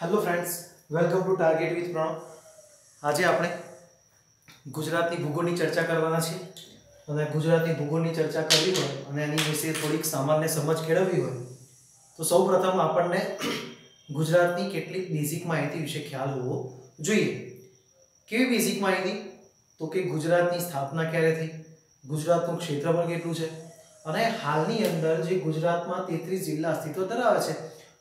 Hello friends, welcome to Target with Pranav. આજે આપણે ગુજરાતની ભૂગોળની ચર્ચા કરવાના છીએ. અને ગુજરાતની ભૂગોળની ચર્ચા કરવી હોય અને એની વિશે થોડીક સામાન્ય સમજ કેળવવી હોય તો સૌપ્રથમ આપણને ગુજરાતની કેટલીક બેઝિક માહિતી વિશે ખ્યાલ હોવો જોઈએ. કેવી બેઝિક માહિતી? તો કે ગુજરાતની સ્થાપના ક્યારે થઈ, ગુજરાતનું ક્ષેત્રફળ કેટલું છે અને હાલની અંદર જે ગુજરાતમાં 33 જિલ્લા અસ્તિત્વ ધરાવે છે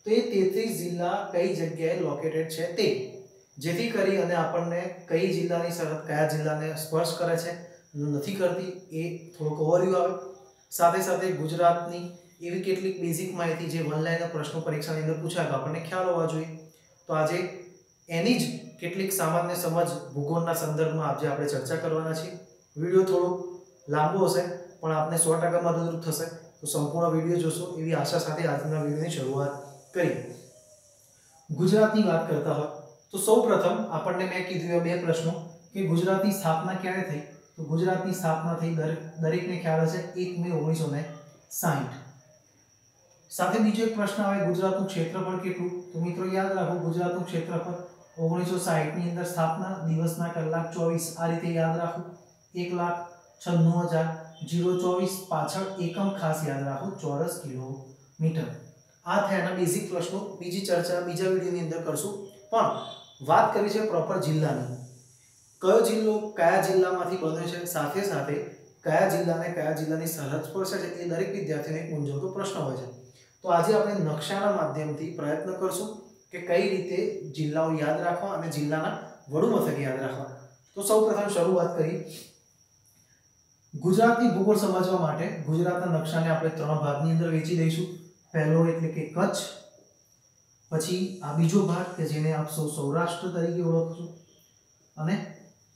તો એ 33 જિલ્લા કઈ જગ્યાએ લોકેટેડ છે તે, જેથી કરી અને આપણને કઈ જિલ્લાની સરહદ કયા જિલ્લાને સ્પર્શ કરે છે નથી કરતી એ થોડુંક ઓવરવ્યુ આવે. સાથે સાથે ગુજરાતની એવી કેટલીક બેઝિક માહિતી જે વન લાઈનર પ્રશ્નો પરીક્ષાની અંદર પૂછાય તો આપણને ખ્યાલ હોવા જોઈએ. તો આજે એની જ કેટલીક સામાન્ય સમજ ભૂગોળના સંદર્ભમાં આજે આપણે ચર્ચા કરવાના છીએ. વિડીયો થોડો લાંબો હશે પણ આપને 100% મદદરૂપ થશે. તો સંપૂર્ણ વિડીયો જોશો એવી આશા સાથે આજના વિડીયોની શરૂઆત કરીએ. ગુજરાતની વાત કરતા હોય તો સૌપ્રથમ આપણને મેં કીધું બે પ્રશ્નો કે ગુજરાતની સ્થાપના ક્યારે થઈ. તો ગુજરાતની સ્થાપના થઈ દરેકને ખ્યાલ હશે 1 મે 1960. સાથે બીજો એક પ્રશ્ન આવે ગુજરાતનું ક્ષેત્રફળ કેટલું. તો મિત્રો યાદ રાખો ગુજરાતનું ક્ષેત્રફળ 1960 ની અંદર સ્થાપના, દિવસના કલાક 24, આ રીતે યાદ રાખો. 1,96,024 પાછળ એકમ ખાસ યાદ રાખો, ચોરસ કિલોમીટર. આ થયાના બેઝિક પ્રશ્નો. બીજી ચર્ચા બીજા વિડીયોની અંદર કરશું. પણ વાત કરી છે પ્રોપર જિલ્લાની. કયો જિલ્લો કયા જિલ્લામાંથી બને છે, સાથે સાથે કયા જિલ્લાને કયા જિલ્લાની સરહદ સ્પર્શે છે એ દરેક વિદ્યાર્થીઓને એક મૂંઝવતો પ્રશ્ન હોય છે. તો આજે આપણે નકશાના માધ્યમથી પ્રયત્ન કરશું કે કઈ રીતે જિલ્લાઓ યાદ રાખવા અને જિલ્લાના વડુ મથક યાદ રાખવા. તો સૌપ્રથમ શરૂઆત કરી. ગુજરાતની ભૂગોળ સમજવા માટે ગુજરાતના નકશાને આપણે 3 ભાગની અંદર વહેંચી દઈશું. પહેલો એટલે કે કચ્છ, પછી આ બીજો ભાગ કે જેને આપ સૌ સૌરાષ્ટ્ર તરીકે ઓળખશો, અને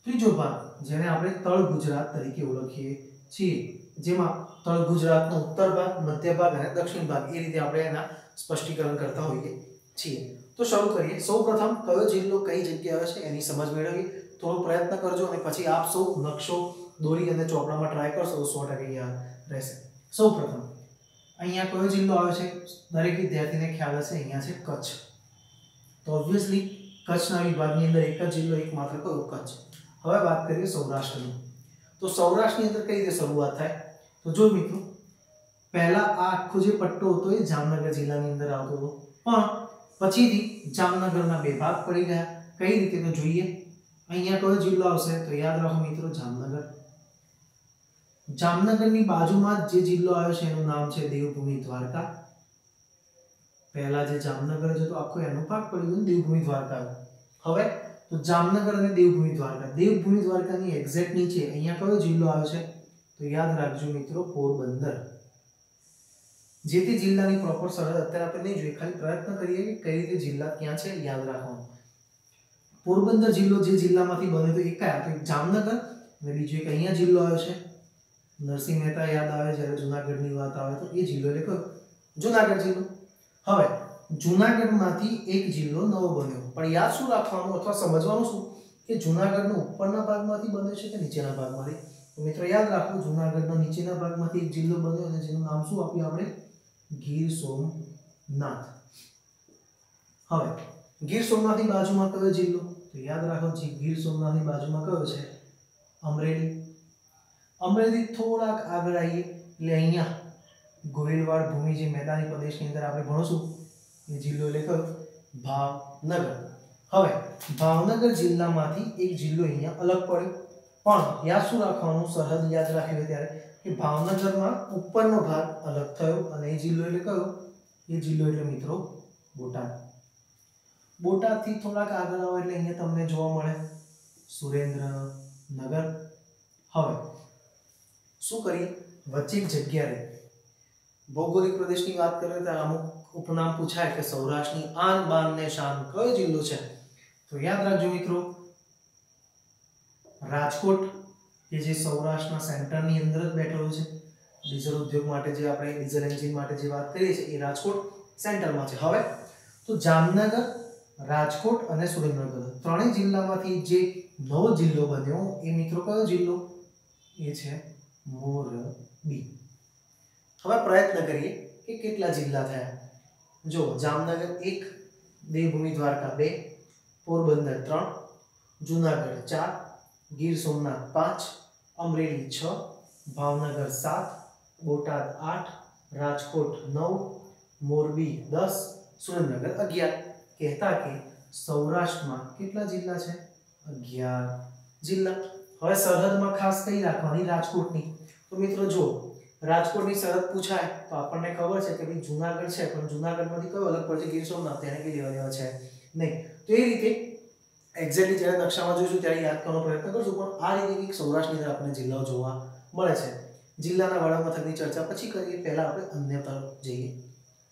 ત્રીજો ભાગ જેને આપણે તળ ગુજરાત તરીકે ઓળખીએ છીએ, જેમાં તળ ગુજરાતનો ઉત્તર ભાગ, મધ્ય ભાગ અને દક્ષિણ ભાગ એ રીતે આપણે એના સ્પષ્ટીકરણ કરતા હોઈએ છીએ. તો શરૂ કરીએ. સૌપ્રથમ કયો જિલ્લો કઈ જગ્યાએ છે એની સમજ મેળવીએ. થોડો પ્રયત્ન કરજો અને પછી આપ સૌ નકશો દોરી અને ચોપડામાં ટ્રાય કરશો તો 100% યાદ રહેશે. સૌપ્રથમ અહીંયા કયો જિલ્લો આવે છે દરેક વિદ્યાર્થીને ખ્યાલ હશે, અહીંયા છે કચ્છ. તો ઓબ્વિયસલી કચ્છના વિભાગની અંદર એક જ જિલ્લો એકમાત્ર કયો, કચ્છ. હવે વાત કરીએ સૌરાષ્ટ્રની. તો સૌરાષ્ટ્રની અંદર કઈ રીતે શરૂઆત થાય? તો જો મિત્રો પહેલા આ આખો જે પટ્ટો હતો એ જામનગર જિલ્લાની અંદર આવતો હતો, પણ પછીથી જામનગરના બે ભાગ પડી ગયા. કઈ રીતે તો જોઈએ. અહીંયા કયો જિલ્લો આવશે તો યાદ રાખો મિત્રો, જામનગર. જામનગરની બાજુમાં જે જિલ્લો આવ્યો છે એનું નામ છે દેવભૂમિ દ્વારકા. પહેલા જે જામનગર હતો આખો એનો ભાગ પડી ગયો દેવભૂમિ દ્વારકા. હવે તો જામનગર અને દેવભૂમિ દ્વારકા. દેવભૂમિ દ્વારકાની એક્ઝેક્ટ નીચે અહીંયા કયો જિલ્લો આવ્યો છે તો યાદ રાખજો મિત્રો, પોરબંદર. જે તે જિલ્લાની પ્રોપર સરહદ અત્યારે આપણે નહીં જોઈએ, ખાલી પ્રયત્ન કરીએ કે કઈ રીતે જિલ્લા ક્યાં છે યાદ રાખવાનું. પોરબંદર જિલ્લો જે જિલ્લામાંથી બન્યો તો એક કયા, તો એક જામનગર અને બીજો એક અહીંયા જિલ્લો આવ્યો છે નરસિંહ મહેતા. યાદ આવે જ્યારે જૂનાગઢની વાત આવે તો એ જિલ્લો એટલે કયો, જૂનાગઢ જિલ્લો. હવે જૂનાગઢમાંથી એક જિલ્લો નવો બન્યો, પણ યાદ શું રાખવાનું અથવા સમજવાનું શું કે જૂનાગઢનો ઉપરના ભાગમાંથી બન્યો છે કે નીચેના ભાગમાંથી. તો મિત્રો યાદ રાખો, જૂનાગઢનો નીચેના ભાગમાંથી એક જિલ્લો બન્યો અને જેનું નામ શું આપ્યું આપણે, ગીર સોમનાથ. હવે ગીર સોમનાથની બાજુમાં કયો જિલ્લો તો યાદ રાખો, ગીર સોમનાથની બાજુમાં કયો છે, અમરેલી. અમરેલી થોડાક આગળ આવીએ એટલે અહીંયા ગોહિલવાડ ભૂમિ જે મેદાની પ્રદેશની અંદર આપણે ભણશું એ જિલ્લો એટલે કયો, ભાવનગર. હવે ભાવનગર જિલ્લામાંથી એક જિલ્લો અહીંયા અલગ પડ્યો, પણ યાદ શું રાખવાનું, સરહદ યાદ રાખી હોય ત્યારે કે ભાવનગરમાં ઉપરનો ભાગ અલગ થયો અને એ જિલ્લો એટલે કયો, એ જિલ્લો એટલે મિત્રો બોટાદ. બોટાદથી થોડાક આગળ આવો એટલે અહીંયા તમને જોવા મળે સુરેન્દ્રનગર. હવે શું કરીએ, વચ્ચે એક જગ્યા રહે. ભૌગોલિક પ્રદેશની વાત કરીએ તો અમુક ઉપનામ પૂછાય કે સૌરાષ્ટ્રની આન બાન ને શાન કયો જિલ્લો છે તો યાદ રાખજો મિત્રો, રાજકોટ, કે જે સૌરાષ્ટ્રના સેન્ટરની અંદર જ બેઠેલું છે. ડીઝલ ઉદ્યોગ માટે જે આપણે ડીઝલ એન્જિન માટે જે વાત કરીએ છીએ એ રાજકોટ સેન્ટરમાં છે. હવે તો જામનગર, રાજકોટ અને સુરેન્દ્રનગર ત્રણેય જિલ્લામાંથી જે નવો જિલ્લો બન્યો એ મિત્રો કયો જિલ્લો, એ છે મોરબી. હવે પ્રયત્ન કરીએ કે કેટલા જિલ્લા થયા. જો જામનગર 1, દેવભૂમિ દ્વારકા 2, પોરબંદર 3, જુનાગઢ 4, ગીર સોમનાથ 5, અમરેલી 6, ભાવનગર 7, બોટાદ 8, રાજકોટ 9, મોરબી 10, સુરેન્દ્રનગર 11. કહેતા કે સૌરાષ્ટ્રમાં કેટલા જિલ્લા છે? 11 જિલ્લા. હવે સરહદમાં ખાસ કઈ રાખવાની? રાજકોટની. તો મિત્રો જો રાજકોટની સરહદ પૂછાય તો આપણને ખબર છે કે ભાઈ જુનાગઢ છે, પણ જુનાગઢમાંથી કયો અલગ પડશે? ગીર સોમનાથ. તેને કઈ લેવા દેવા છે નહીં. તો એ રીતે એક્ઝેક્ટલી જ્યારે નકશામાં જોઈશું ત્યારે યાદ કરવાનો પ્રયત્ન કરશું, પણ આ રીતે એક સૌરાષ્ટ્રની અંદર આપણને જિલ્લાઓ જોવા મળે છે. જિલ્લાના વડા મથકની ચર્ચા પછી કરીએ, પહેલા આપણે અન્ય તરફ જઈએ.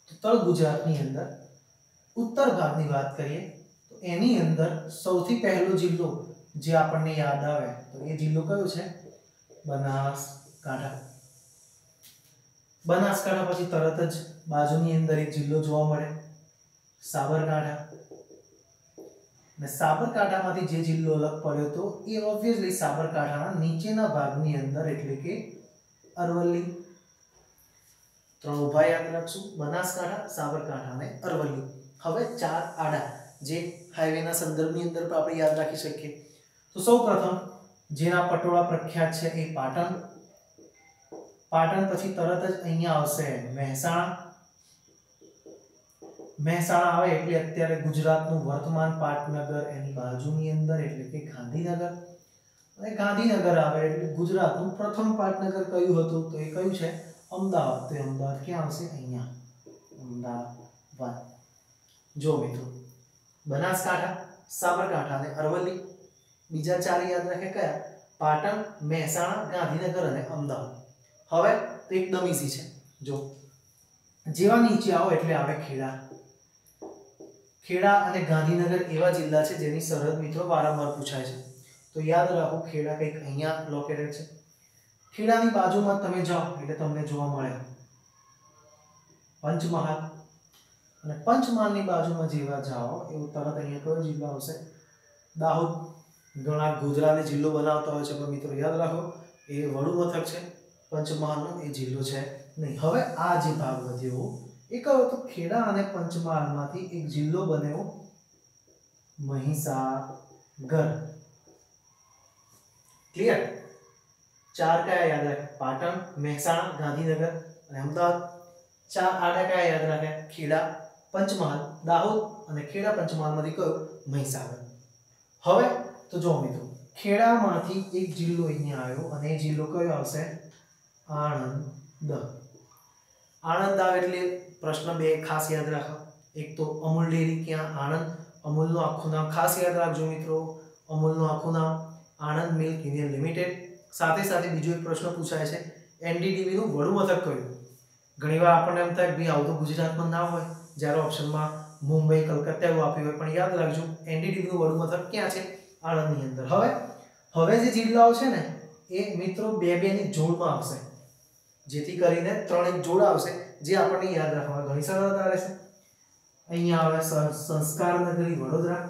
તો તળ ગુજરાતની અંદર ઉત્તર ભાગની વાત કરીએ તો એની અંદર સૌથી પહેલો જિલ્લો જે આપણને યાદ આવે તો એ જિલ્લો કયો છે? બનાસકાંઠા. બનાસકાંઠા પછી તરત જ બાજુની અંદર એક જિલ્લો જોવા મળે, સાબરકાંઠા. અને સાબરકાંઠામાંથી જે જિલ્લો અલગ પડ્યો તો એ ઓબ્વિયસલી સાબરકાંઠાના નીચેના ભાગની અંદર એટલે કે અરવલ્લી. 3 ઉભા યાદ રાખશું: બનાસકાંઠા, સાબરકાંઠા અને અરવલ્લી. હવે 4 આડા જે હાઈવેના સંદર્ભની અંદર પણ આપણે યાદ રાખી શકીએ. તો સૌપ્રથમ જેના પટોળા પ્રખ્યાત છે એ પાટણ. પાટણ પછી તરત જ અહીંયા આવશે મહેસાણા. મહેસાણા આવે એટલે અત્યારે ગુજરાતનું વર્તમાન પાટનગર એની બાજુની અંદર એટલે કે ગાંધીનગર. અને ગાંધીનગર આવે એટલે ગુજરાતનું પ્રથમ પાટનગર કયું હતું? તો એ કયું છે? અમદાવાદ. તો અમદાવાદ ક્યાં આવશે? અહીંયા અમદાવાદ. જો મિત્રો બનાસકાંઠા, સાબરકાંઠા અને અરવલ્લી. બીજા 4 યાદ રાખે કયા? પાટણ, મહેસાણા, ગાંધીનગર અને અમદાવાદ. હવે તો એકદમ ઈઝી છે. જો જેવા નીચે આવો એટલે આવે ખેડા. ખેડા અને ગાંધીનગર એવા જિલ્લા છે જેની સરહદ મિત્રો વારંવાર પૂછાય છે. તો યાદ રાખો ખેડા કંઈક અહીંયા લોકેટેડ છે. ખેડાની બાજુમાં તમે જાઓ એટલે તમને જોવા મળે પંચમહાલ. અને પંચમહાલની બાજુમાં જેવા જાઓ એવું તરત અહીંયા કયો જિલ્લો આવશે? દાહોદ. ઘણા ગોધરાને જિલ્લો બનાવતા હોય છે, પણ મિત્રો યાદ રાખો એ વડુ મથક છે પંચમહાલનો, એ જિલ્લો છે નહીં. હવે આ જે ભાગ વધ્યો એ કયો? તો ખેડા અને પંચમહાલમાંથી એક જિલ્લો બન્યો મહીસાગર. ક્લિયર? 4 કયા યાદ રાખે? પાટણ, મહેસાણા, ગાંધીનગર અને અમદાવાદ. 4 આડા કયા યાદ રાખે? ખેડા, પંચમહાલ, દાહોદ અને ખેડા પંચમહાલમાંથી કયો? મહીસાગર. હવે તો જો મિત્રો ખેડામાંથી એક જિલ્લો અહીંયા આવ્યો અને એ જિલ્લો કયો આવશે? આણંદ. આણંદ આવે એટલે પ્રશ્ન 2 ખાસ યાદ રાખો. એક તો અમૂલ ડેરી ક્યાં? આણંદ. અમૂલનું આખું નામ ખાસ યાદ રાખજો મિત્રો. અમૂલનું આખું નામ આણંદ મિલ્ક યુનિયન લિમિટેડ. સાથે સાથે બીજો એક પ્રશ્ન પૂછાય છે, એનડીડીબી નું વડુ મથક કયું? ઘણીવાર આપણને એમ થાય કે ભાઈ આવું તો ગુજરાતમાં ના હોય, જ્યારે ઓપ્શનમાં મુંબઈ, કલકત્તા એવું આપ્યું હોય, પણ યાદ રાખજો એનડીડીબી નું વડુ મથક ક્યાં છે? આણંદની અંદર. હવે જે જિલ્લાઓ છે ને એ મિત્રો 2 ની જોડમાં આવશે, જેથી કરીને 3 એક જોડ આવશે જે આપણને યાદ રાખવા ઘણી સરળતા રહેશે. અહીંયા આવે સંસ્કાર નગરી વડોદરા.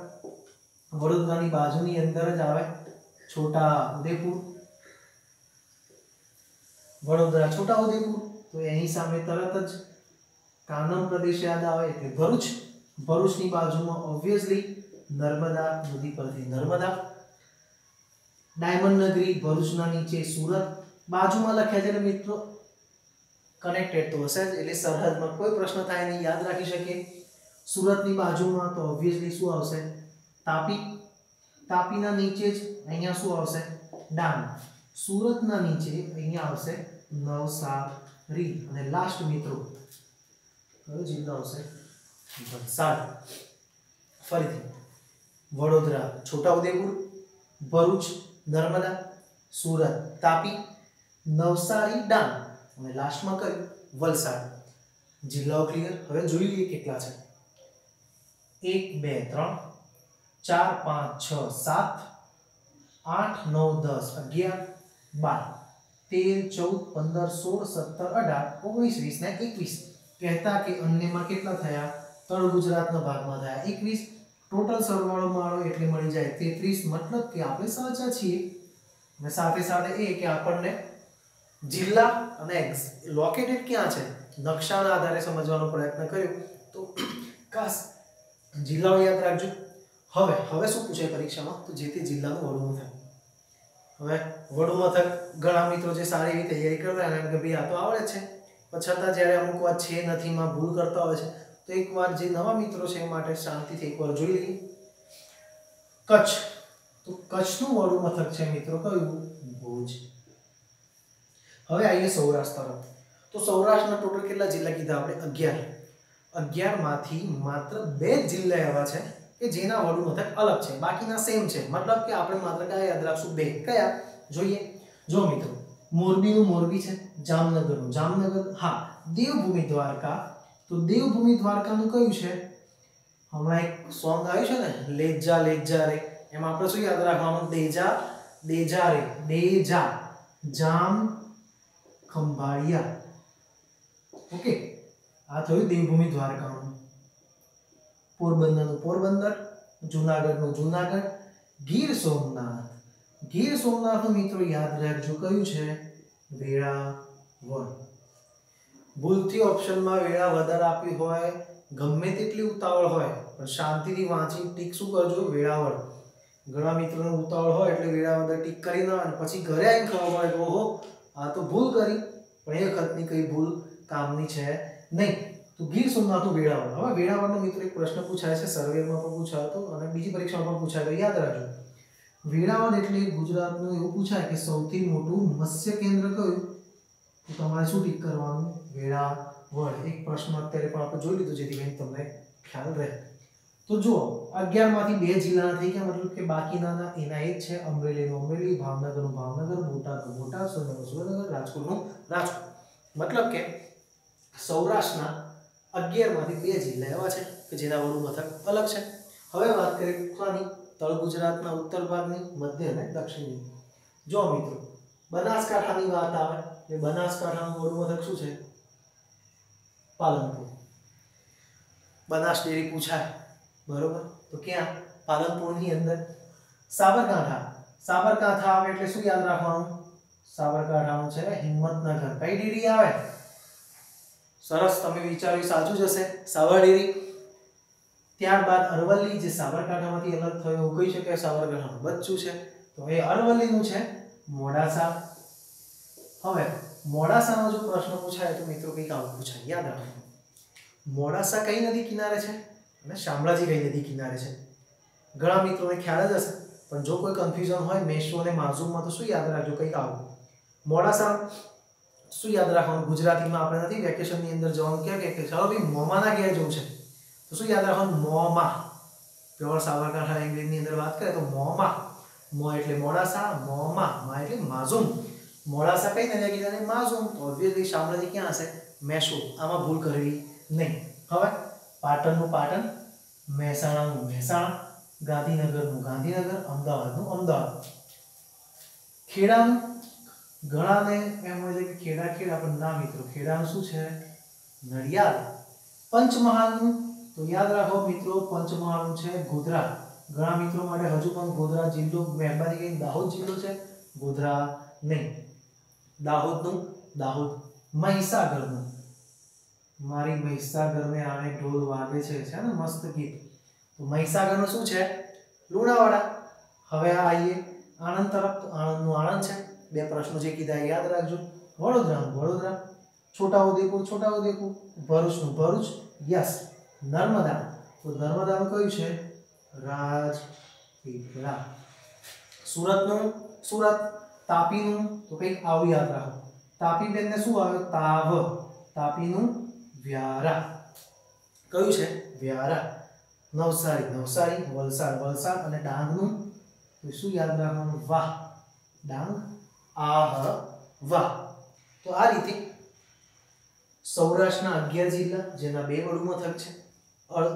વડોદરાની બાજુની અંદર જ આવે છોટા ઉદેપુર. વડોદરા છોટા ઉદેપુર, તો એની સામે તરત જ કાનમ પ્રદેશ યાદ આવે એટલે ભરૂચ. ભરૂચની બાજુમાં ઓબ્વિયસલી નર્મદા નદી પરથી નર્મદા. ડાયમંડ નગરી ભરૂચના નીચે સુરત. બાજુમાં લખ્યા છે મિત્રો કનેક્ટેડ તો હશે જ, એટલે સરહદમાં કોઈ પ્રશ્ન થાય નહીં, યાદ રાખી શકીએ. સુરતની બાજુમાં તો ઓબ્વિયસલી શું આવશે? તાપી. તાપીના નીચે જ અહીંયા શું આવશે? ડાંગ. સુરતના નીચે અહીંયા આવશે નવસારી. અને લાસ્ટ મિત્રો કયો જિલ્લો આવશે? વલસાડ. ફરીથી વડોદરા છોટાઉદેપુર, ભરૂચ નર્મદા, સુરત તાપી, નવસારી ડાંગ અને લાસ્ટમાં કયું? વલસાડ. જિલ્લાઓ ક્લિયર? હવે જોઈ લઈએ કેટલા છે. 1 2 3 4 5 6 7 8 9 10 11 12 13 14 15 16 17 18 19 20 ને 21. કહેતા કે અન્યમાં કેટલા થયા? તળ ગુજરાતના ભાગમાં થયા 21. ટોટલ સરવાળો માળો એટલે મળી જાય 33. મતલબ કે આપણે સાચા છીએ. અને સાથે સાથે એ કે આપણને જિલ્લા અને લોકેટેડ ક્યાં છે નકશાના આધારે સમજવાનો પ્રયત્ન કર્યો. તો જિલ્લાઓ યાદ રાખજો. હવે શું પૂછાય પરીક્ષામાં, તો જે તે જિલ્લાનું વડું મથક. હવે વડું મથક ઘણા મિત્રો જે સારી એવી તૈયારી કરતા હોય કે ભાઈ આ તો આવડે છે, પણ છતાં જ્યારે અમુક વાર છે નથીમાં ભૂલ કરતા હોય છે, તો એકવાર જે નવા મિત્રો છે એ માટે શાંતિથી એકવાર જોઈ લઈએ. કચ્છ, તો કચ્છનું વડું મથક છે મિત્રો કયું? ભુજ. હવે આવીએ સૌરાષ્ટ્ર તરફ. તો સૌરાષ્ટ્રના ટોટલ કેટલા જિલ્લા કીધા આપણે? 11. 11 માંથી માત્ર 2 જિલ્લા એવા છે કે જેના વડું મથક અલગ છે, બાકીના સેમ છે. મતલબ કે આપણે માત્ર કયા યાદ રાખશું? 2. કયા જોઈએ? જો મિત્રો, મોરબીનું મોરબી છે, જામનગરનું જામનગર. હા, દેવભૂમિ દ્વારકા, તો દેવભૂમિ દ્વારકાનું કયું છે? હમણાં એક સોંગ આવ્યું છે ને, લેજા લેજા રે, એમાં આપણે શું યાદ રાખવાનું? દેજા દેજા રે, દેજા, જામ ખંભાળિયા. ઓકે, આ થયું દેવભૂમિ દ્વારકાનું. પોરબંદરનું પોરબંદર, જૂનાગઢનું જૂનાગઢ, ગીર સોમનાથ. ગીર સોમનાથનું મિત્રો યાદ રાખજો કયું છે? વેળાવળ. ભૂલથી ઓપ્શનમાં વેળાવદર આપ્યું હોય, ગમે તેટલી ઉતાવળ હોય, પણ શાંતિથી વાંચી ટીક શું કરજો? વેળાવળ. ઘણા મિત્રોને ઉતાવળ હોય એટલે વેળાવદર ટીક કરી ના, અને પછી ઘરે આવીને ખબર પડે કે ઓહો આ તો ભૂલ કરી, પણ એ વખતની કઈ ભૂલ કામની છે નહીં. તો ગીર સોમનાથનું વેળાવળ. હવે વેળાવળનો મિત્રો એક પ્રશ્ન પૂછાય છે, સર્વેમાં પણ પૂછાયો હતો અને બીજી પરીક્ષામાં પણ પૂછાયો, તો યાદ રાખજો. વેળાવળ એટલે ગુજરાતનું એવું પૂછાય કે સૌથી મોટું મત્સ્ય કેન્દ્ર કયું? તો તમારે શું ટીક કરવાનું? વેળાવળ. એક પ્રશ્ન અત્યારે પણ આપણે જોઈ લીધું જેથી કરીને તમને ખ્યાલ રહે. તો જુઓ, 11 માંથી 2 જિલ્લાના થઈ ગયા, મતલબ કે બાકીના એના એક છે. અમરેલીનું અમરેલી, ભાવનગરનું ભાવનગર, બોટાદનું બોટાદ, સુરેન્દ્રનગરનું સુરેન્દ્રનગર, રાજકોટનું રાજકોટ. મતલબ કે સૌરાષ્ટ્રના 11 માંથી 2 જિલ્લા એવા છે કે જેના વડું મથક અલગ છે. હવે વાત કરીએ કોની? તળ ગુજરાતના ઉત્તર ભાગની, મધ્ય અને દક્ષિણની. જો મિત્રો, બનાસકાંઠાની વાત આવે એટલે બનાસકાંઠાનું વડું મથક શું છે? પાલનપુર. બનાસ ડેરી પૂછાય, બરોબર? તો ક્યાં? પાલનપુરની અંદર. સાબરકાંઠા, સાબરકાંઠા આવે એટલે શું યાદ રાખવાનું? સાબરકાંઠાનું છે હિંમતનગર. કઈ ડેરી આવે? સરસ, તમે વિચાર્યું સાચું જ હશે, સાબર ડેરી. ત્યારબાદ અરવલ્લી, જે સાબરકાંઠામાંથી અલગ થયો એવું કહી શકાય, સાબરકાંઠાનું બચ્ચું છે, તો એ અરવલ્લીનું છે મોડાસા. હવે મોડાસાનો જો પ્રશ્ન પૂછાય તો મિત્રો કંઈક આવું પૂછાય, યાદ રાખો. મોડાસા કઈ નદી કિનારે છે અને શામળાજી કઈ નદી કિનારે છે? ઘણા મિત્રોને ખ્યાલ જ હશે, પણ જો કોઈ કન્ફ્યુઝન હોય મેશો અને માઝુમમાં, તો શું યાદ રાખજો? કંઈક આવું. મોડાસા શું યાદ રાખવાનું? ગુજરાતીમાં આપણે નથી વેકેશનની અંદર જવાનું કે ચાલો ભાઈ મોમાના ઘેર જવું છે, તો શું યાદ રાખવાનું? મોમાં. પ્યોર સાબરકાંઠા લેંગ્વેજની અંદર વાત કરીએ તો મોમાં. મો એટલે મોડાસા, મોમાં, મા એટલે માઝુમ. મોડાસા કઈ નદી કિનારે? માઝુમ. ઓબ્વિયસલી શામળાજી ક્યાં હશે? મેશો. આમાં ભૂલ કરવી નહીં. હવે પાટણનું પાટણ, મહેસાણાનું મહેસાણા, ગાંધીનગરનું ગાંધીનગર, અમદાવાદનું અમદાવાદ. ખેડાનું ઘણાને એમ હોય છે કે ખેડા ખેડા, પણ ના મિત્રો, ખેડાનું શું છે? નડિયાદ. પંચમહાલનું તો યાદ રાખો મિત્રો, પંચમહાલનું છે ગોધરા. ઘણા મિત્રો માટે હજુ પણ ગોધરા જિલ્લો મહેરબાની કરીને દાહોદ જિલ્લો છે, ગોધરા નહીં. દાહોદનું દાહોદ. મહીસાગરનું, મારી મહીસાગર में आने ढोल वागे છે ને મસ્ત ગીત. તો મહીસાગરનું શું છે? લુણાવાડા. હવે આવીએ આણંદ તરફ. તો આણંદનું આણંદ છે. 2 પ્રશ્નો જે કીધા યાદ રાખજો. વડોદરાનું વડોદરા, છોટાઉદેપુર છોટાઉદેપુર, ભરૂચનું ભરૂચ, યસ. નર્મદા, તો નર્મદાનું કયું છે? રાજપીપળા. સુરતનું સુરત. તાપીનું તો કંઈક આવું યાદ રાખો. તાપી બેનને શું આવે? તાવ. તાપીનું વ્યારા. કયું છે? વ્યારા. નવસારી નવસારી, વલસાડ વલસાડ, અને ડાંગનું તો શું યાદ રાખવાનું? વાહ. ડાંગ, આહ, વાહ. તો આ રીતે સૌરાષ્ટ્રના 11 જિલ્લા જેના 2 વડું મથક છે.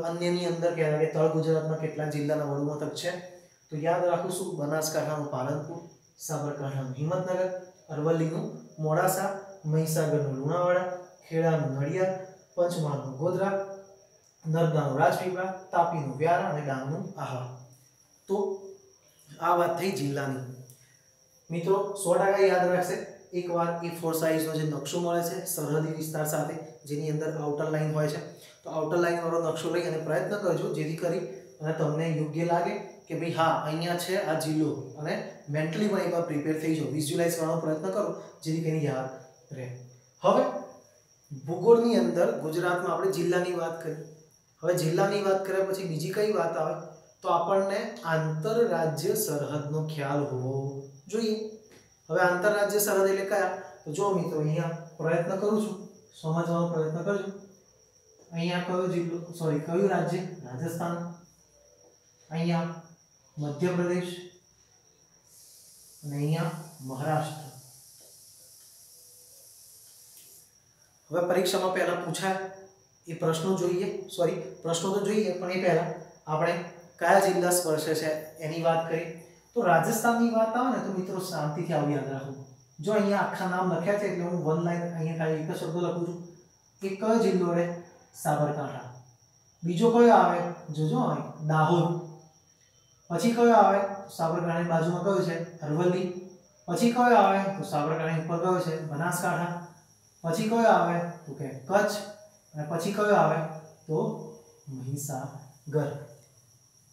અન્યની અંદર કહેવાય કે તળ ગુજરાતમાં કેટલા જિલ્લાના વડું મથક છે? તો યાદ રાખીશું. બનાસકાંઠાનું પાલનપુર, સાબરકાંઠાનું હિંમતનગર, અરવલ્લીનું મોડાસા, મહીસાગરનું લુણાવાડા, ખેડાનું નડિયાદ, પંચમહાલનું ગોધરા, નર્મદાનું રાજપીપળા, તાપીનું વ્યારા અને ડાંગનું આહવા. તો આ વાત થઈ જિલ્લાની. મિત્રો 100% યાદ રાખશે. એકવાર A4 સાઇઝનો જે નકશો મળે છે સરહદી વિસ્તાર સાથે, જેની અંદર આઉટર લાઈન હોય છે, તો તો આઉટર લાઈન વાળો નકશો લઈ અને પ્રયત્ન કરજો, જેથી કરી અને તમને યોગ્ય લાગે કે ભાઈ હા અહીંયા છે આ જિલ્લો, અને મેન્ટલી પણ એકવાર પ્રિપેર થઈ જાઓ, વિઝ્યુઅલાઇઝ કરવાનો પ્રયત્ન કરો, જેથી કરીને યાદ રહે. હવે ભૂગોળની અંદર ગુજરાતમાં આપણે જિલ્લાની વાત કરી. હવે જિલ્લાની વાત કર્યા પછી બીજી કઈ વાત આવે તો આપણને આંતરરાજ્ય સરહદનો ખ્યાલ હોવો જોઈએ. હવે આંતરરાજ્ય સરહદ એટલે કયા? તો જો મિત્રો અહીંયા પ્રયત્ન કરું છું, સમજવાનો પ્રયત્ન કરજો. અહીંયા કયો જિલ્લો, સોરી કયું રાજ્ય? રાજસ્થાન. અહીંયા મધ્યપ્રદેશ અને અહીંયા મહારાષ્ટ્ર. હવે પરીક્ષામાં પહેલા પૂછાય એ પ્રશ્નો જોઈએ, સોરી પ્રશ્નો તો જોઈએ પણ એ પહેલા આપણે કયા જિલ્લા સ્પર્શે છે એની વાત કરીએ. તો રાજસ્થાનની વાત આવે ને તો મિત્રો શાંતિથી આવું યાદ રાખો. જો અહીંયા આખા નામ લખ્યા છે એટલે હું વન લાઈન અહીંયા ખાલી એક જ શબ્દ લખું છું. એક કયો જિલ્લો રે? સાબરકાંઠા. બીજો કયો આવે? જોજો દાહોદ. પછી કયો આવે? સાબરકાંઠાની બાજુમાં કયો છે? અરવલ્લી. પછી કયો આવે? તો સાબરકાંઠાની ઉપર કયો છે? બનાસકાંઠા. પછી કયો આવે? તો કે કચ્છ. અને પછી કયો આવે? તો મહીસાગર.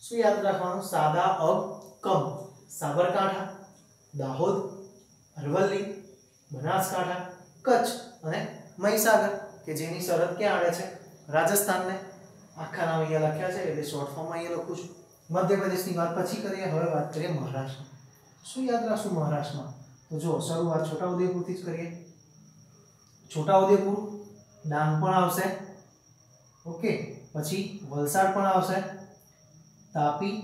શું યાદ રાખવાનું? સાદા અબ કમ. સાબરકાંઠા, દાહોદ, અરવલ્લી, બનાસકાંઠા, કચ્છ અને મહીસાગર, કે જેની સરહદ ક્યાં આવે છે? રાજસ્થાનને. આખા નામ અહીંયા લખ્યા છે એટલે શોર્ટ ફોર્મમાં અહીંયા લખું છું. મધ્યપ્રદેશની વાત પછી કરીએ. હવે વાત કરીએ મહારાષ્ટ્ર. શું યાદ રાખશું મહારાષ્ટ્રમાં? તો જો શરૂઆત છોટાઉદેપુરથી જ કરીએ. છોટાઉદેપુર, ડાંગ પણ આવશે, ઓકે. પછી વલસાડ પણ આવશે, તાપી,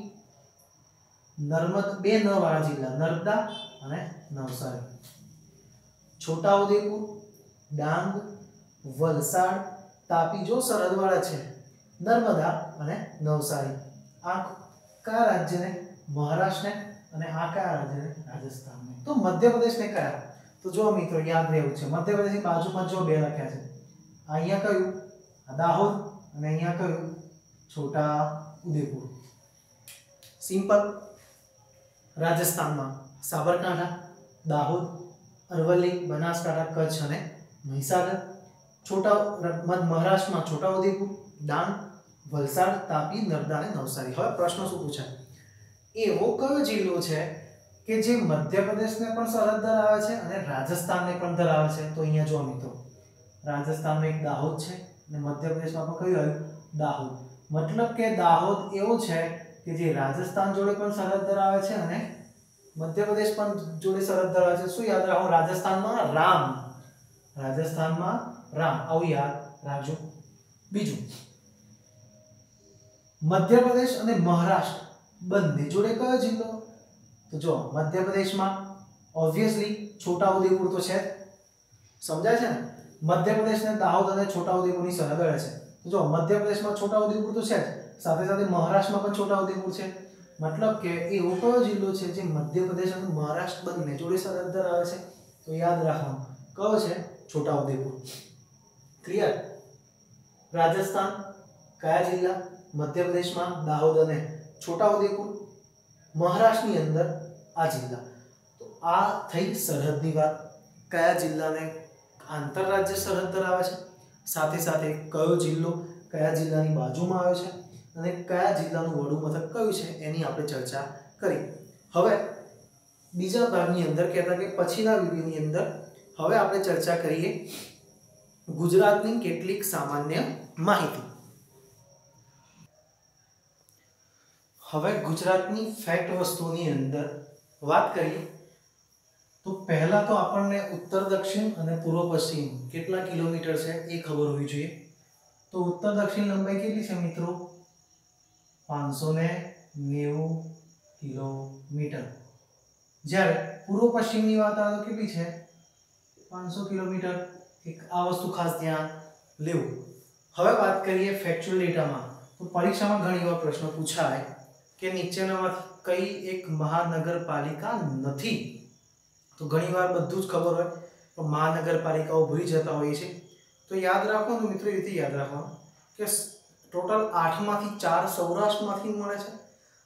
નર્મદ, બે ન વાળા જિલ્લા નર્મદા અને નવસારી. છોટાઉદેપુર, ડાંગ, વલસાડ, તાપી જો સરહદવાળા છે, નર્મદા અને નવસારી. આ કયા રાજ્યને? મહારાષ્ટ્રને. અને આ કયા રાજ્યને? રાજસ્થાનને. તો મધ્યપ્રદેશને કયા? તો જો મિત્રો યાદ રહેવું છે, મધ્યપ્રદેશની બાજુમાં જો બે લખ્યા છે. અહીંયા કયું? દાહોદ. અને અહીંયા કયું? છોટાઉદેપુર. સિમ્પલ. રાજસ્થાનમાં સાબરકાંઠા, દાહોદ, અરવલ્લી, બનાસકાંઠા, કચ્છ અને મહીસાગર. મહારાષ્ટ્રમાં છોટાઉદેપુર, ડાંગ, વલસાડ, તાપી, નર્મદા અને નવસારી. હવે પ્રશ્ન શું પૂછાય? એવો કયો જિલ્લો છે કે જે મધ્યપ્રદેશને પણ સરહદ ધરાવે છે અને રાજસ્થાનને પણ ધરાવે છે? તો અહીંયા જો મિત્રો રાજસ્થાનમાં એક દાહોદ છે અને મધ્યપ્રદેશમાં પણ કયું આવ્યું? દાહોદ. મતલબ કે દાહોદ એવો છે કે જે રાજસ્થાન જોડે પણ સરહદ ધરાવે છે અને મધ્યપ્રદેશ પણ જોડે સરહદ ધરાવે છે. શું યાદ રાખો? રાજસ્થાનમાં રામ. રાજસ્થાનમાં રામ, આવું યાદ રાખજો. બીજું, મધ્યપ્રદેશ અને મહારાષ્ટ્ર બંને જોડે કયો જિલ્લો? તો જો મધ્યપ્રદેશમાં ઓબ્વિયસલી છોટાઉદેપુર તો છે, સમજાય છે ને? મધ્યપ્રદેશને દાહોદ અને છોટાઉદેપુરની સરહદ અડે છે. તો જો મધ્યપ્રદેશમાં છોટાઉદેપુર તો છે જ, સાથે સાથે મહારાષ્ટ્રમાં પણ છોટાઉદેપુર છે. મતલબ કે એવો કયો જિલ્લો છે જે મધ્યપ્રદેશ અને મહારાષ્ટ્ર બંને જોડે સરહદ ધરાવે છે? તો યાદ રાખવાનું કયો છે? છોટાઉદેપુર. ક્લિયર? રાજસ્થાન કયા જિલ્લા? મધ્યપ્રદેશમાં દાહોદ અને છોટાઉદેપુર, મહારાષ્ટ્રની અંદર આ જિલ્લા. તો આ થઈ સરહદની વાત. કયા જિલ્લાને આંતરરાજ્ય સરહદ ધરાવે છે, સાથે સાથે કયો જિલ્લો કયા જિલ્લાની બાજુમાં આવે છે અને કયા જિલ્લાનું વડું મથક કયું છે એની આપણે ચર્ચા કરી. હવે બીજા ભાગની અંદર કહેતા કે પછીના વિડિયોની અંદર હવે આપણે ચર્ચા કરીએ ગુજરાતની કેટલીક સામાન્ય માહિતી. હવે ગુજરાતની ફેક્ટ વસ્તુની અંદર વાત કરીએ તો પહેલા તો આપણને ઉત્તર દક્ષિણ અને પૂર્વ પશ્ચિમ કેટલા કિલોમીટર છે એ ખબર હોવી જોઈએ. તો ઉત્તર દક્ષિણ લંબાઈ કેટલી છે મિત્રો? 590 કિલોમીટર. જ્યારે પૂર્વ પશ્ચિમની વાત આવે તો કેટલી છે? 500 કિલોમીટર. એક આ વસ્તુ ખાસ ધ્યાન લેવું. હવે વાત કરીએ ફેક્ચ્યુઅલ ડેટામાં. તો પરીક્ષામાં ઘણી વાર પ્રશ્ન પૂછાય કે નીચેનામાંથી કઈ એક મહાનગરપાલિકા નથી? તો ઘણીવાર બધું જ ખબર હોય પણ મહાનગરપાલિકાઓ ભૂલી જતા હોઈએ છે. તો યાદ રાખવાનું મિત્રો, એ રીતે યાદ રાખવાનું કે ટોટલ 8 માંથી 4 સૌરાષ્ટ્રમાંથી મળે છે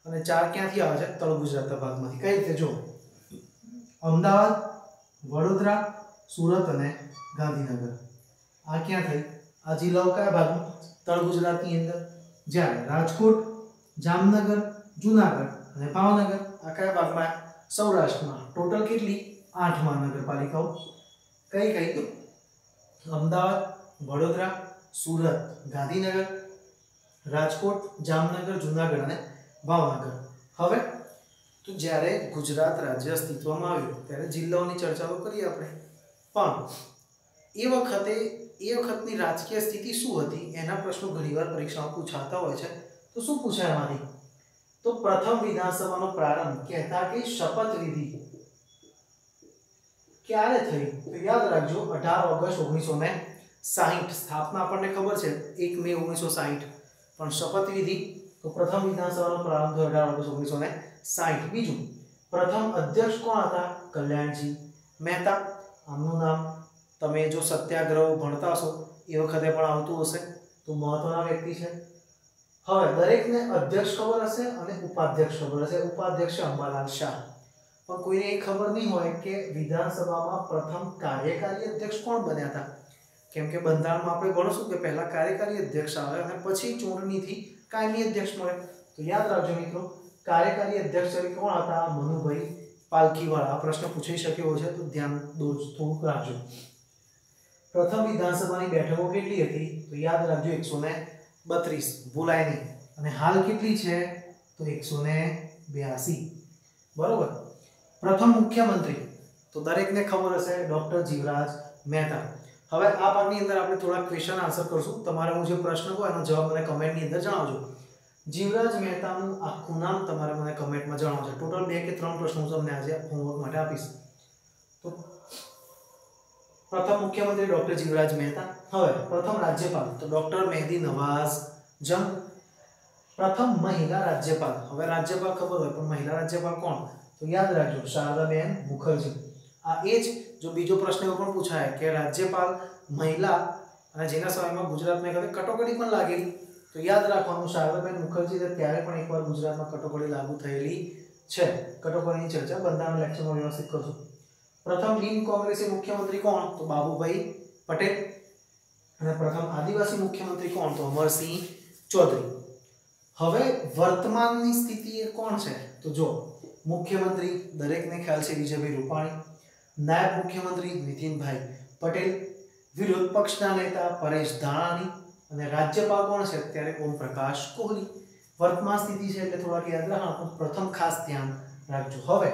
અને 4 ક્યાંથી આવે છે? તળ ગુજરાત ભાગમાંથી. કઈ રીતે? જો અમદાવાદ, વડોદરા, સુરત અને ગાંધીનગર. આ ક્યાં થઈ? આ જિલ્લાઓ કયા ભાગમાં? તળ ગુજરાતની અંદર. જ્યારે રાજકોટ, જામનગર, જૂનાગઢ અને ભાવનગર આ કયા ભાગમાં? સૌરાષ્ટ્રમાં. ટોટલ કેટલી? 8 મહાનગરપાલિકાઓ. કઈ કઈ? અમદાવાદ, વડોદરા, સુરત, ગાંધીનગર, રાજકોટ, જામનગર, જૂનાગઢ અને ભાવનગર. હવે તો જ્યારે ગુજરાત રાજ્ય અસ્તિત્વમાં આવ્યું ત્યારે જિલ્લાઓની ચર્ચા તો કરી આપણે, પણ એ વખતની રાજકીય સ્થિતિ શું હતી એના પ્રશ્નો ઘણીવાર પરીક્ષામાં પૂછાતા હોય છે. તો શું પૂછાય એમાંથી? તો પ્રથમ વિધાનસભાનો પ્રારંભ કહેતા કે શપથવિધિ ક્યારે થઈ? તો યાદ રાખજો 18 ઓગસ્ટ 1960. સ્થાપના આપણને ખબર છે 1 મે 1960, પણ શપથવિધિ તો પ્રથમ વિધાનસભાનો પ્રારંભ 18 ઓગસ્ટ 1960. બીજું, પ્રથમ અધ્યક્ષ કોણ હતા? કલ્યાણજી મહેતા. આમનું નામ તમે જો સત્યાગ્રહ ભણતા હશો એ વખતે પણ આવતું હશે, તો મહત્વના વ્યક્તિ છે. હવે દરેકને અધ્યક્ષ ખબર હશે અને ઉપાધ્યક્ષ ખબર હશે. ઉપાધ્યક્ષ અંબાલાલ શાહ. પણ કોઈને એ ખબર નહીં હોય કે વિધાનસભામાં પ્રથમ કાર્યકારી અધ્યક્ષ કોણ બન્યા હતા. કેમ કે બંધારણમાં આપણે ભણશું કે પહેલા કાર્યકારી અધ્યક્ષ આવે અને પછી ચૂંટણીથી કાયમી અધ્યક્ષ મળે. તો યાદ રાખજો મિત્રો, કાર્યકારી અધ્યક્ષ તરીકે કોણ હતા? મનુભાઈ પાલખીવાળા. આ પ્રશ્ન પૂછાઈ શક્યો છે, તો ધ્યાન થોડુંક રાખજો. પ્રથમ વિધાનસભાની બેઠકો કેટલી હતી? તો યાદ રાખજો 132, ભૂલાય નહીં. અને હાલ કેટલી છે? તો 182. બરોબર. પ્રથમ મુખ્યમંત્રી તો દરેકને ખબર હશે, ડોક્ટર જીવરાજ મહેતા. હવે આ ભાગની અંદર આપણે થોડા ક્વેશ્ચન આન્સર કરશું. તમારે હું જે પ્રશ્ન કહું એનો જવાબ મને કમેન્ટની અંદર જણાવજો. જીવરાજ મહેતાનું આખું નામ તમારે મને કમેન્ટમાં જણાવજો. ટોટલ 2 કે 3 પ્રશ્નો હું તમને આજે હોમવર્ક માટે આપીશ. તો પ્રથમ મુખ્યમંત્રી ડોક્ટર જીવરાજ મહેતા. હવે પ્રથમ રાજ્યપાલ તો ડોક્ટર મહેદી નવાઝ જંગ. પ્રથમ મહિલા રાજ્યપાલ. હવે રાજ્યપાલ ખબર હોય, પણ મહિલા રાજ્યપાલ કોણ? તો યાદ રાખજો શારદાબેન મુખર્જી. આ એ જ જો બીજો પ્રશ્ન એવો પણ પૂછાય કે રાજ્યપાલ મહિલા અને જેના સમયમાં ગુજરાતમાં કદી કટોકટી પણ લાગેલી, તો યાદ રાખવાનું શારદાબેન મુખર્જી ત્યારે પણ એકવાર ગુજરાતમાં કટોકટી લાગુ થયેલી છે. કટોકટીની ચર્ચા બંધારણ લેક્ચરમાં વ્યવસ્થિત કરશું. પ્રથમ બિન કોંગ્રેસી મુખ્યમંત્રી કોણ? તો બાબુભાઈ પટેલ. અને પ્રથમ આદિવાસી મુખ્યમંત્રી કોણ? તો અમરસિંહ ચૌધરી. હવે વર્તમાનની સ્થિતિ એ કોણ છે? તો જો મુખ્યમંત્રી દરેકને ખ્યાલ છે વિજયભાઈ રૂપાણી, નાયબ મુખ્યમંત્રી નીતિનભાઈ પટેલ, વિરોધ પક્ષના નેતા પરેશ ધાનાણી અને રાજ્યપાલ કોણ છે અત્યારે? ઓમ પ્રકાશ કોહલી. વર્તમાન સ્થિતિ છે એટલે થોડાક યાદ રાખો, પ્રથમ ખાસ ધ્યાન રાખજો. હવે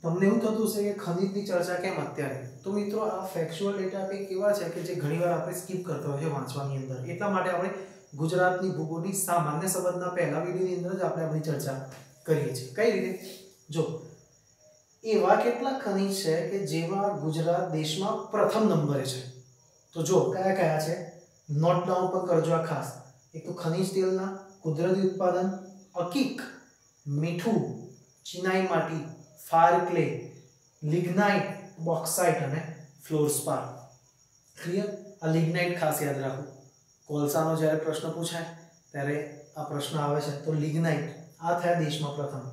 તમને એવું થતું હશે કે ખનિજની ચર્ચા કેમ અત્યારે? તો મિત્રો આ ફેક્ચ્યુઅલ ડેટા કંઈક એવા છે કે જે ઘણીવાર આપણે સ્કીપ કરતા હોય છે વાંચવાની અંદર. એટલા માટે આપણે ગુજરાતની ભૂગોળની સામાન્ય સંબંધના પહેલા વિડિયોની અંદર જ આપણે આપણી ચર્ચા કરીએ છીએ. કઈ રીતે? જો એવા કેટલા ખનિજ છે કે જેમાં ગુજરાત દેશમાં પ્રથમ નંબરે છે. તો જો કયા કયા છે નોટ ડાઉન પર કરજો આ ખાસ. એક તો ખનિજ તેલના, કુદરતી ઉત્પાદન, અકીક, મીઠું, ચિનાઈ માટી, ફાયર ક્લે, લિગ્નાઇટ, બોક્સાઇટ અને ફ્લોરસ્પાર. ક્લિયર? આ લિગ્નાઇટ ખાસ યાદ રાખો. કોલસાનો જ્યારે પ્રશ્ન પૂછાય ત્યારે આ પ્રશ્ન આવે છે, તો લિગ્નાઇટ આ થયા દેશમાં પ્રથમ.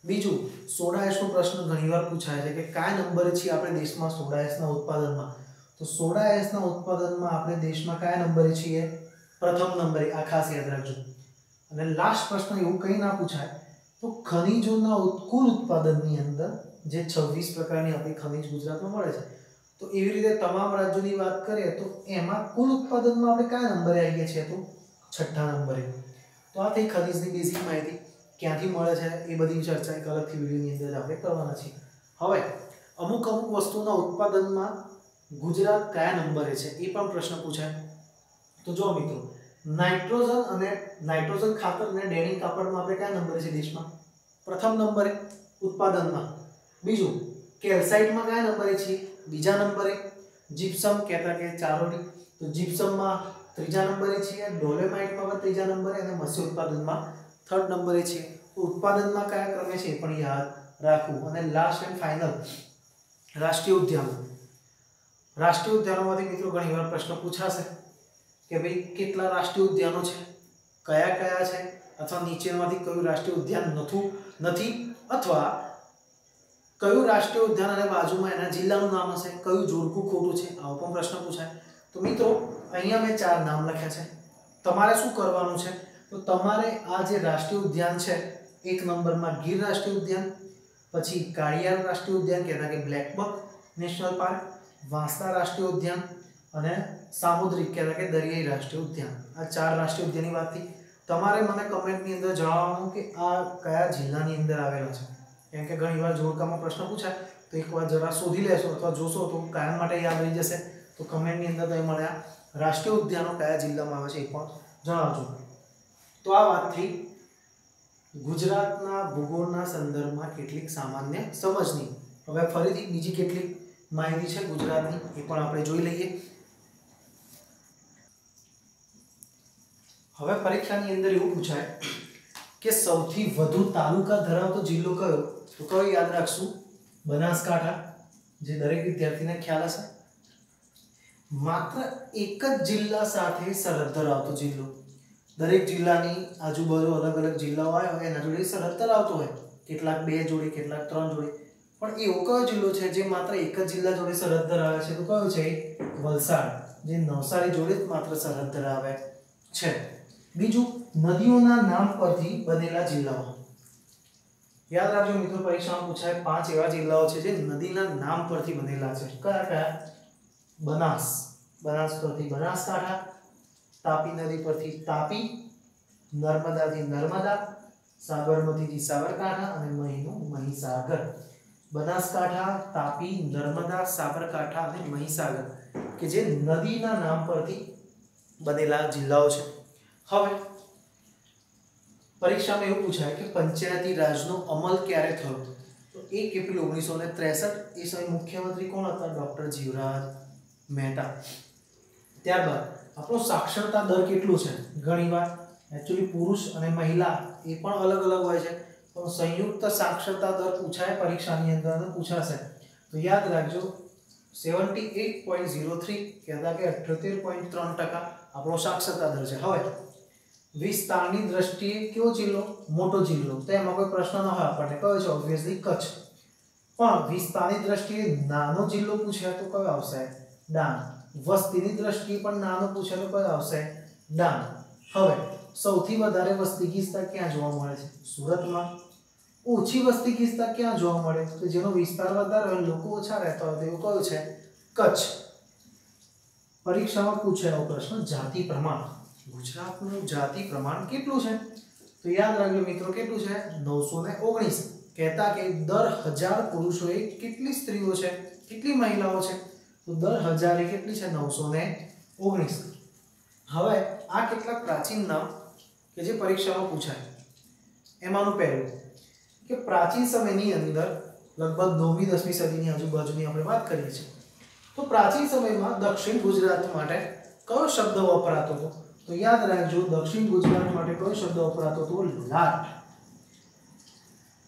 બીજું, સોડા એશનો પ્રશ્ન ઘણીવાર પૂછાય છે કે કયા નંબરે છીએ આપણે દેશમાં સોડા એશના ઉત્પાદનમાં? તો સોડા એશના ઉત્પાદનમાં આપણે દેશમાં કયા નંબરે છીએ? પ્રથમ નંબરે. આ ખાસ યાદ રાખજો. અને લાસ્ટ પ્રશ્ન એવું કંઈ ના પૂછાય તો ખનિજોના કુલ ઉત્પાદનની અંદર જે 26 પ્રકારની આપણી ખનિજ ગુજરાતમાં મળે છે, તો એવી રીતે તમામ રાજ્યોની વાત કરીએ તો એમાં કુલ ઉત્પાદનમાં આપણે કયા નંબરે આવીએ છીએ? તો 6ઠ્ઠા નંબરે. તો આ થઈ ખનિજની બેઝિક માહિતી. ક્યાંથી મળે છે એ બધી ચર્ચા એક અલગથી વિડીયોની અંદર આપણે કરવાના છીએ. હવે અમુક વસ્તુના ઉત્પાદનમાં ગુજરાત કયા નંબરે છે એ પણ પ્રશ્ન પૂછાય. તો જો મિત્રો, નાઇટ્રોજન ખાતર અને ડેનિમ કાપડમાં આપણે કયા નંબરે છે દેશમાં? પ્રથમ નંબરે ઉત્પાદનમાં. બીજું, કેલ્સાઇટમાં કયા નંબરે છે? બીજા નંબરે. જીપ્સમ કહેતા કે ચારોડી, તો જીપ્સમમાં 3જા નંબરે છે. ડોલેમાઇટમાં પણ 3જા નંબરે અને મત્સ્ય ઉત્પાદનમાં 3rd નંબરે છે. તો ઉત્પાદનમાં કયા ક્રમે છે એ પણ યાદ રાખવું. અને લાસ્ટ એન્ડ ફાઇનલ, રાષ્ટ્રીય ઉદ્યાનો. રાષ્ટ્રીય ઉદ્યાનોમાંથી મિત્રો ઘણીવાર પ્રશ્ન પૂછાશે કે ભાઈ કેટલા રાષ્ટ્રીય ઉદ્યાનો છે, કયા કયા છે, અથવા નીચેમાંથી કયું રાષ્ટ્રીય ઉદ્યાન નથી, અથવા કયું રાષ્ટ્રીય ઉદ્યાન અને બાજુમાં એના જિલ્લાનું નામ હશે, કયું જોડકું ખોટું છે, આવો પણ પ્રશ્ન પૂછાય. તો મિત્રો અહીંયા મેં 4 નામ લખ્યા છે. તમારે શું કરવાનું છે? તો તમારે આ જે રાષ્ટ્રીય ઉદ્યાન છે, એક નંબરમાં ગીર રાષ્ટ્રીય ઉદ્યાન, પછી કાળિયાર રાષ્ટ્રીય ઉદ્યાન કહેતા કે બ્લેકબક નેશનલ પાર્ક, વાંસદા રાષ્ટ્રીય ઉદ્યાન અને સામુદ્રિક કહેતા કે દરિયાઈ રાષ્ટ્રીય ઉદ્યાન. આ 4 રાષ્ટ્રીય ઉદ્યાનની વાત થઈ. તમારે મને કમેન્ટની અંદર જણાવવાનું કે આ કયા જિલ્લાની અંદર આવેલા છે. કેમ કે ઘણીવાર જોડકામાં પ્રશ્ન પૂછાય તો એકવાર જરા શોધી લેશો અથવા જોશો તો કાયમ માટે યાદ રહી જશે. તો કમેન્ટની અંદર તમે મને આ રાષ્ટ્રીય ઉદ્યાનો કયા જિલ્લામાં આવે છે એ પણ જણાવજો. તો આ વાત થઈ ગુજરાતના ભૂગોળના સંદર્ભમાં કેટલીક સામાન્ય સમજની. હવે ફરીથી બીજી કેટલીક માહિતી છે ગુજરાતની એ પણ આપણે જોઈ લઈએ. હવે પરીક્ષાની અંદર એવું પૂછાય કે સૌથી વધુ તાલુકા ધરાવતો જિલ્લો કયો? તો કયો યાદ રાખશું? બનાસકાંઠા, જે દરેક વિદ્યાર્થીને ખ્યાલ હશે. માત્ર એક જ જિલ્લા સાથે સરહદ ધરાવતો જિલ્લો. દરેક જિલ્લાની આજુબાજુ અલગ અલગ જિલ્લાઓ આવ્યા હોય એના જોડે સરહદ ધરાવતો હોય. કેટલાક 2 જોડે, કેટલાક 3 જોડે. પણ એવો કયો જિલ્લો છે જે માત્ર એક જ જિલ્લા જોડે સરહદ ધરાવે છે? તો કયો છે? વલસાડ, જે નવસારી જોડે જ માત્ર સરહદ ધરાવે છે. બીજું, નદીઓના નામ પરથી બનેલા જિલ્લાઓ. યાદ રાખજો મિત્રો, પરીક્ષામાં પૂછાય 5 એવા જિલ્લાઓ છે જે નદીના નામ પરથી બનેલા છે. કયા કયા? બનાસ પરથી બનાસકાંઠા, તાપી નદી પરથી તાપી, નર્મદાથી નર્મદા, સાબરમતીથી સાબરકાંઠા અને મહીનું મહીસાગર. બનાસકાંઠા, તાપી, નર્મદા, સાબરકાંઠા અને મહીસાગર કે જે નદીના નામ પરથી બનેલા જિલ્લાઓ છે. હવે પરીક્ષામાં એવું પૂછાય કે પંચાયતી રાજનો અમલ ક્યારે થયો? તો 1 એપ્રિલ 1963. એ સમયે મુખ્યમંત્રી કોણ હતા? ડોક્ટર જીવરાજ મહેતા. ત્યારબાદ આપણો સાક્ષરતા દર કેટલો છે? ઘણીવાર એકચ્યુઅલી પુરુષ અને મહિલા એ પણ અલગ અલગ હોય છે, પણ સંયુક્ત સાક્ષરતા દર પૂછાય પરીક્ષાની અંદર પૂછાશે. તો યાદ રાખજો 78.03 કહેતા કે 78.3% આપણો સાક્ષરતા દર છે. હવે વિસ્તારની દ્રષ્ટિએ કયો જિલ્લો? મોટો જિલ્લો. તો એમાં કોઈ પ્રશ્ન ન હોય આપણને. કયો છે? ઓબ્વિયસલી કચ્છ. પણ વિસ્તારની દ્રષ્ટિએ નાનો જિલ્લો પૂછાય તો કયો આવશે? ડાંગ. વસ્તીની દ્રષ્ટિએ પણ નાનો પૂછે તો કયો આવશે? ડાંગ. હવે સૌથી વધારે વસ્તી ગીચતા ક્યાં જોવા મળે છે? સુરતમાં. ઓછી વસ્તી ગીચતા ક્યાં જોવા મળે? તો જેનો વિસ્તાર વધારે હોય, લોકો ઓછા રહેતા હોય તેવું કયું છે? કચ્છ. પરીક્ષામાં પૂછાય એવો પ્રશ્ન, જાતિ પ્રમાણ. ગુજરાતનું જાતિ પ્રમાણ કેટલું છે? તો યાદ રાખજો મિત્રો, કેટલું છે? 919. કહેતા કે દર 1000 પુરુષોએ કેટલી સ્ત્રીઓ છે, કેટલી મહિલાઓ છે? તો દર 1000 એ કેટલી છે? 919. હવે આ કેટલાક પ્રાચીન નામ કે જે પરીક્ષામાં પૂછાય. એમાંનું પહેલું કે પ્રાચીન સમયની અંદર લગભગ 9મી 10મી સદીની આજુબાજુની આપણે વાત કરીએ છીએ. તો પ્રાચીન સમયમાં દક્ષિણ ગુજરાત માટે કયો શબ્દ વપરાતો હતો? તો યાદ રાખજો, દક્ષિણ ગુજરાત માટે કયો શબ્દ વપરાતો હતો? લાટ.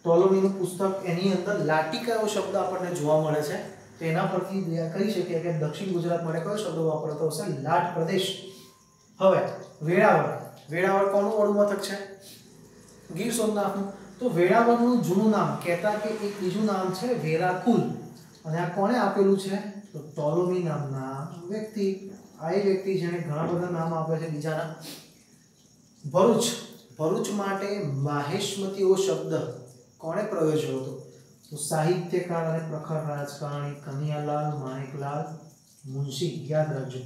ટોલોમીનું પુસ્તક, એની અંદર લાટિકા એવો શબ્દ આપણને જોવા મળે છે. તો એના પરથી કહી શકીએ કે દક્ષિણ ગુજરાત માટે કયો શબ્દ વાપરતો હશે? લાટ પ્રદેશ. હવે વેળાવળ. વેળાવળ કોનું વડું મથક છે? ગીર સોમનાથનું. તો વેળાવળનું જૂનું નામ કહેતા કે એક બીજું નામ છે વેરાકુલ. અને આ કોણે આપેલું છે? તો ટોલોમી નામના વ્યક્તિ. આ એ વ્યક્તિ જેને ઘણા બધા નામ આપ્યા છે બીજાના. ભરૂચ. ભરૂચ માટે માહેશ્મતી એવો શબ્દ કોણે પ્રયોજ્યો હતો? તો સાહિત્યકાર અને પ્રખર રાજકારણી કનૈયાલાલ માણેકલાલ મુનશી. યાદ રાખજો,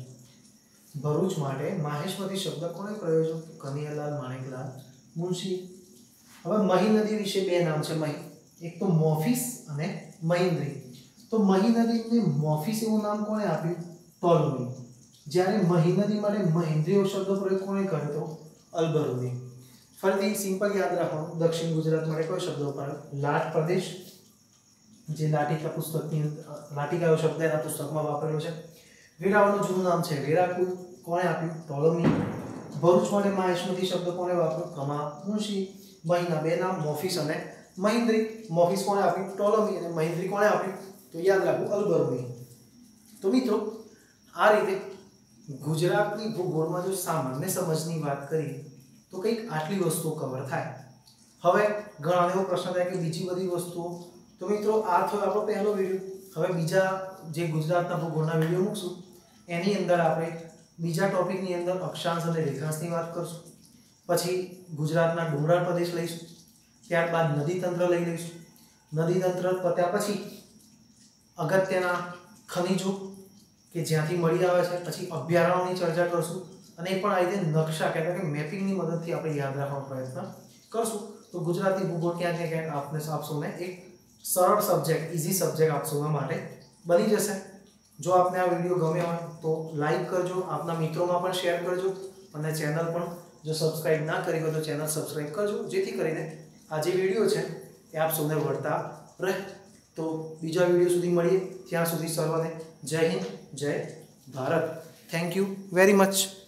ભરૂચ માટે માહેશ્મતી શબ્દ કોણે પ્રયોજ્યો? કનૈયાલાલ માણેકલાલ મુનશી. હવે મહી નદી વિશે 2 નામ છે. મહી, એક તો મોફિસ અને મહિન્દ્રી. તો મહી નદીને મોફિસ એવું નામ કોણે આપ્યું? ટોલોમી. જ્યારે મહી નદી માટે મહિન્દ્રી એવો શબ્દ પ્રયોગ કોણે કર્યો તો? અલબરુની. ફરીથી સિમ્પલ યાદ રાખવાનું, દક્ષિણ ગુજરાત માટે કયો શબ્દ વપરાયો? લાટ પ્રદેશ, જે લાટિકા પુસ્તકની લાટિકા એવો શબ્દ એના પુસ્તકમાં વાપરેલો છે. વેરાવળનું જૂનું નામ છે વેરાકુલ. કોણે આપ્યું? ટોલોમી. ભરૂચ માટે માહેશ્મતી શબ્દ કોણે વાપર્યો? કમા મુનશી. મહીના 2 નામ, મોફિસ અને મહિન્દ્રી. મોફિસ કોણે આપ્યું? ટોલોમી. અને મહિન્દ્રી કોણે આપ્યું? તો યાદ રાખવું, અલબરુની. તો મિત્રો આ રીતે ગુજરાતની ભૂગોળમાં જો સામાન્ય સમજની વાત કરીએ તો કંઈક આટલી વસ્તુઓ કવર થાય. હવે ઘણા એવો પ્રશ્ન થાય કે બીજી બધી વસ્તુઓ. તો મિત્રો આ થયો આપણો પહેલો વિડીયો. હવે બીજા જે ગુજરાતના ભૂગોળના વિડીયો મૂકશું એની અંદર આપણે બીજા ટોપિકની અંદર અક્ષાંશ અને રેખાંશની વાત કરશું, પછી ગુજરાતના ડુંગરાળ પ્રદેશ લઈશું, ત્યારબાદ નદી તંત્ર લઈ લઈશું, નદી તંત્ર પત્યા પછી અગત્યના ખનિજો કે જ્યાંથી મળી આવે છે, પછી અભયારણ્યોની ચર્ચા કરશું અને એ પણ આ રીતે નકશા કહેતા કે મેપિંગની મદદથી આપણે યાદ રાખવાનો પ્રયત્ન કરશું. તો ગુજરાતી ભૂગોળ ક્યાંક ને ક્યાંક આપ સૌને એક સરળ સબ્જેક્ટ, ઇઝી સબ્જેક્ટ આપ સૌના માટે બની જશે. જો આપને આ વિડીયો ગમ્યો હોય તો લાઈક કરજો, આપના મિત્રોમાં પણ શેર કરજો અને ચેનલ પણ જો સબસ્ક્રાઇબ ના કરી હોય તો ચેનલ સબસ્ક્રાઇબ કરજો, જેથી કરીને આ જે વિડીયો છે એ આપ સૌને મળતા રહે. તો બીજા વિડીયો સુધી મળીએ, ત્યાં સુધી સર્વને જય હિન્દ, જય Bharat. Thank you very much.